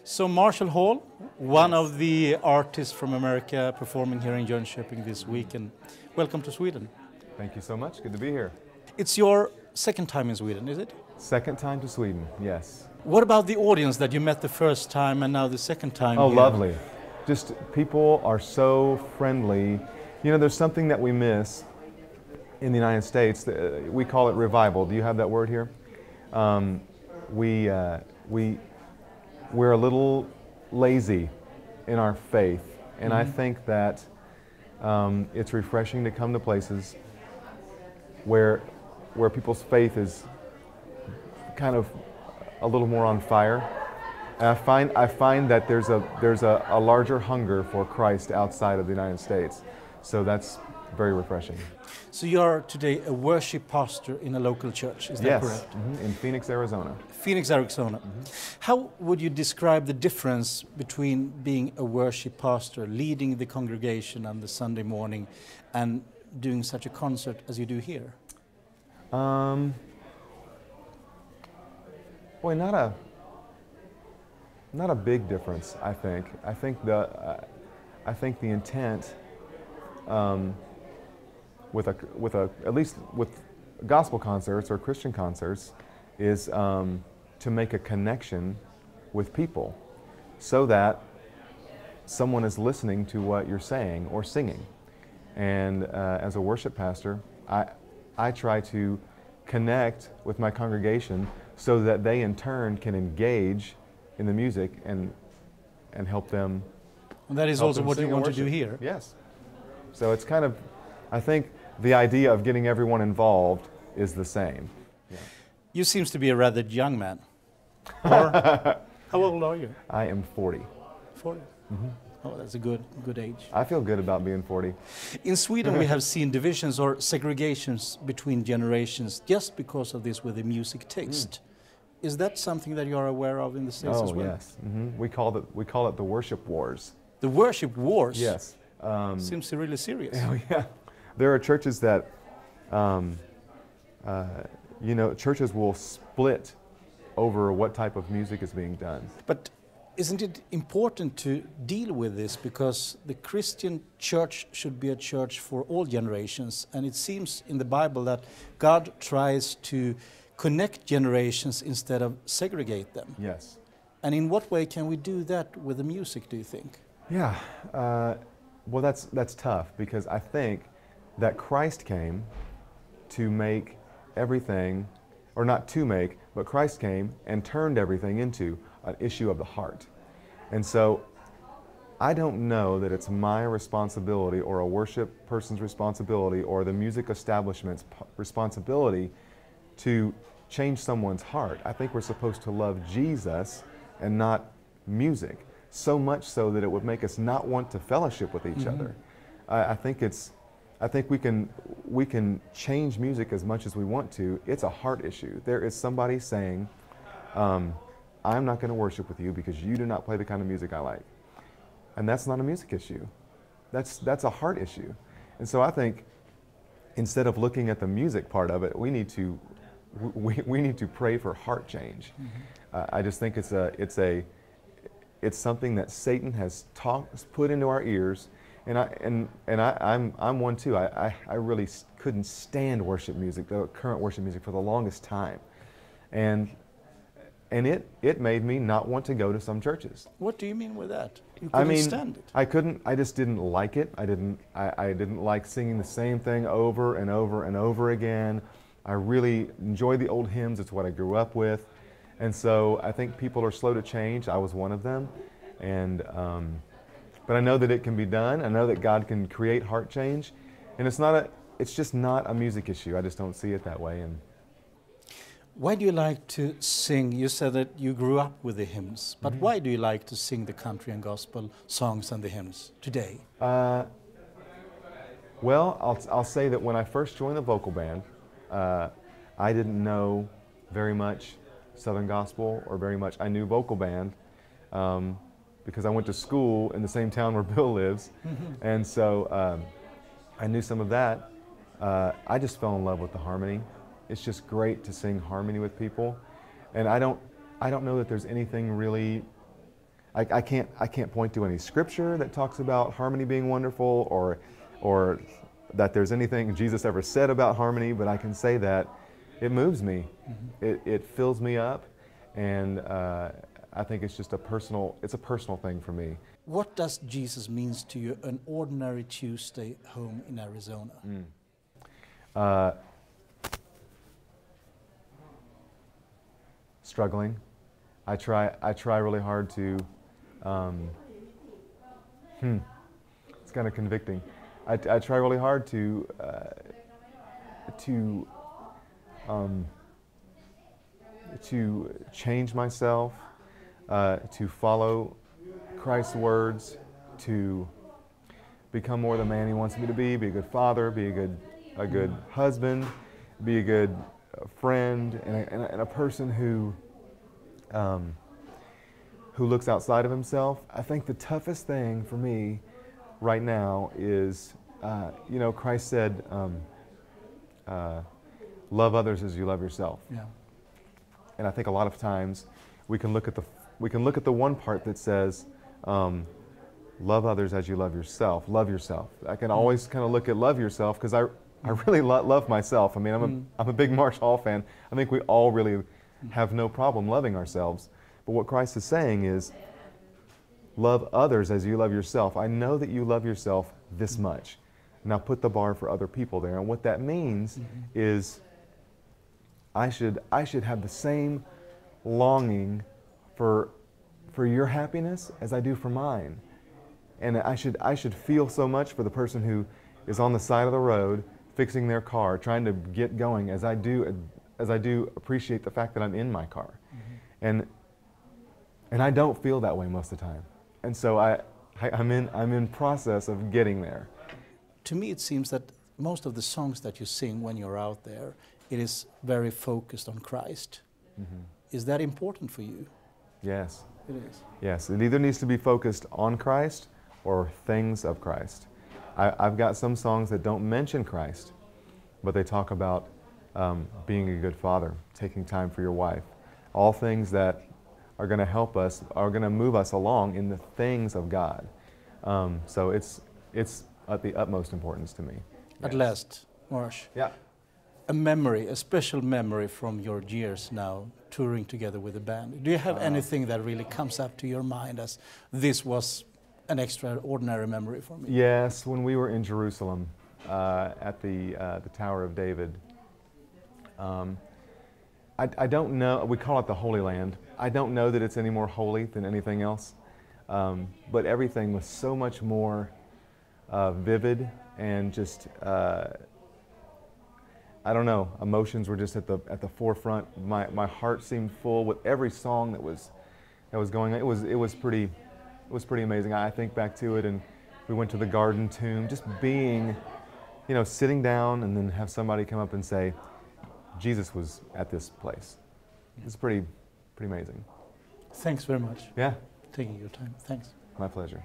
So Marshall Hall, one of the artists from America performing here in Jönköping this week, and welcome to Sweden. Thank you so much. Good to be here. It's your second time in Sweden, is it? Second time to Sweden, yes. What about the audience that you met the first time and now the second time Oh, here? lovely. Just people are so friendly. You know, there's something that we miss in the United States. We call it revival. Do you have that word here? We're a little lazy in our faith, and I think that it's refreshing to come to places where people's faith is kind of a little more on fire. And I find that there's a larger hunger for Christ outside of the United States, so that's very refreshing. So you are today a worship pastor in a local church, is that correct? Yes, in Phoenix, Arizona. Phoenix, Arizona. How would you describe the difference between being a worship pastor, leading the congregation on the Sunday morning, and doing such a concert as you do here? Boy, not a big difference. I think the intent at least with gospel concerts or Christian concerts is to make a connection with people so that someone is listening to what you're saying or singing. And as a worship pastor, I try to connect with my congregation so that they in turn can engage in the music and help them. And that is also what you want to do here. Yes. So it's kind of, I think the idea of getting everyone involved is the same. Yeah. You seem to be a rather young man. Or, how old are you? I am 40. 40? Mm-hmm. Oh, that's a good age. I feel good about being 40. In Sweden we have seen divisions or segregations between generations just because of this with the music taste. Is that something that you are aware of in the States as well? Oh, yes. We call it the worship wars. The worship wars? Yes. Seems really serious. Oh, yeah. There are churches that, churches will split over what type of music is being done. But isn't it important to deal with this, because the Christian church should be a church for all generations, and it seems in the Bible that God tries to connect generations instead of segregate them. Yes. And in what way can we do that with the music, do you think? Yeah, well that's tough, because I think that Christ came to make everything, or not to make, but Christ came and turned everything into an issue of the heart. And so I don't know that it's my responsibility or a worship person's responsibility or the music establishment's responsibility to change someone's heart. I think we're supposed to love Jesus and not music, so much so that it would make us not want to fellowship with each other. I think we can change music as much as we want to. It's a heart issue. There is somebody saying, I'm not going to worship with you because you do not play the kind of music I like. And that's not a music issue. That's a heart issue. And so I think instead of looking at the music part of it, we need to pray for heart change. I just think it's something that Satan has put into our ears, and I'm one too. I really couldn't stand worship music, the current worship music, for the longest time, and it made me not want to go to some churches. What do you mean with that? You couldn't stand it? I just didn't like it. I didn't like singing the same thing over and over and over again. I really enjoy the old hymns. It's what I grew up with. And so I think people are slow to change. I was one of them. And, but I know that it can be done. I know that God can create heart change. And it's just not a music issue. I just don't see it that way. And why do you like to sing? You said that you grew up with the hymns, but why do you like to sing the country and gospel songs and the hymns today? Well, I'll say that when I first joined the vocal band, I didn't know very much Southern gospel or very much. I knew vocal band because I went to school in the same town where Bill lives, and so I knew some of that. I just fell in love with the harmony. It's just great to sing harmony with people, and I don't know that there's anything really I can't point to any scripture that talks about harmony being wonderful, or that there's anything Jesus ever said about harmony, but I can say that it moves me. It fills me up, and I think it's just a personal thing for me. What does Jesus means to you an ordinary Tuesday home in Arizona? Struggling. I try really hard to. It's kind of convicting. I try really hard to change myself, to follow Christ's words, to become more the man He wants me to be a good father, be a good husband, be a good friend, and a person who looks outside of himself. I think the toughest thing for me right now is, Christ said, love others as you love yourself. Yeah. And I think a lot of times we can look at the one part that says, love others as you love yourself. Love yourself. I can always kind of look at love yourself, because I really love myself. I mean, I'm a big Marshall fan. I think we all really have no problem loving ourselves. But what Christ is saying is, love others as you love yourself. I know that you love yourself this much. Now put the bar for other people there. And what that means is I should have the same longing for your happiness as I do for mine. And I should feel so much for the person who is on the side of the road fixing their car, trying to get going, as I do appreciate the fact that I'm in my car. And I don't feel that way most of the time. And so I'm in process of getting there. To me, it seems that most of the songs that you sing when you're out there, it is very focused on Christ. Is that important for you? Yes. It is. Yes, it either needs to be focused on Christ or things of Christ. I've got some songs that don't mention Christ, but they talk about being a good father, taking time for your wife, all things that are going to help us, are going to move us along in the things of God. So it's at the utmost importance to me. At last, Marsh. Yeah. A special memory from your years now touring together with the band. Do you have anything that really comes up to your mind as this was an extraordinary memory for me? Yes, when we were in Jerusalem at the Tower of David. I don't know, we call it the Holy Land. I don't know that it's any more holy than anything else, but everything was so much more vivid and just, I don't know, emotions were just at the forefront. My heart seemed full with every song that was going on. It was pretty amazing. I think back to it, and we went to the Garden Tomb, just being, sitting down and then have somebody come up and say, Jesus was at this place. It's pretty amazing. Thanks very much. Yeah. Taking your time. Thanks. My pleasure.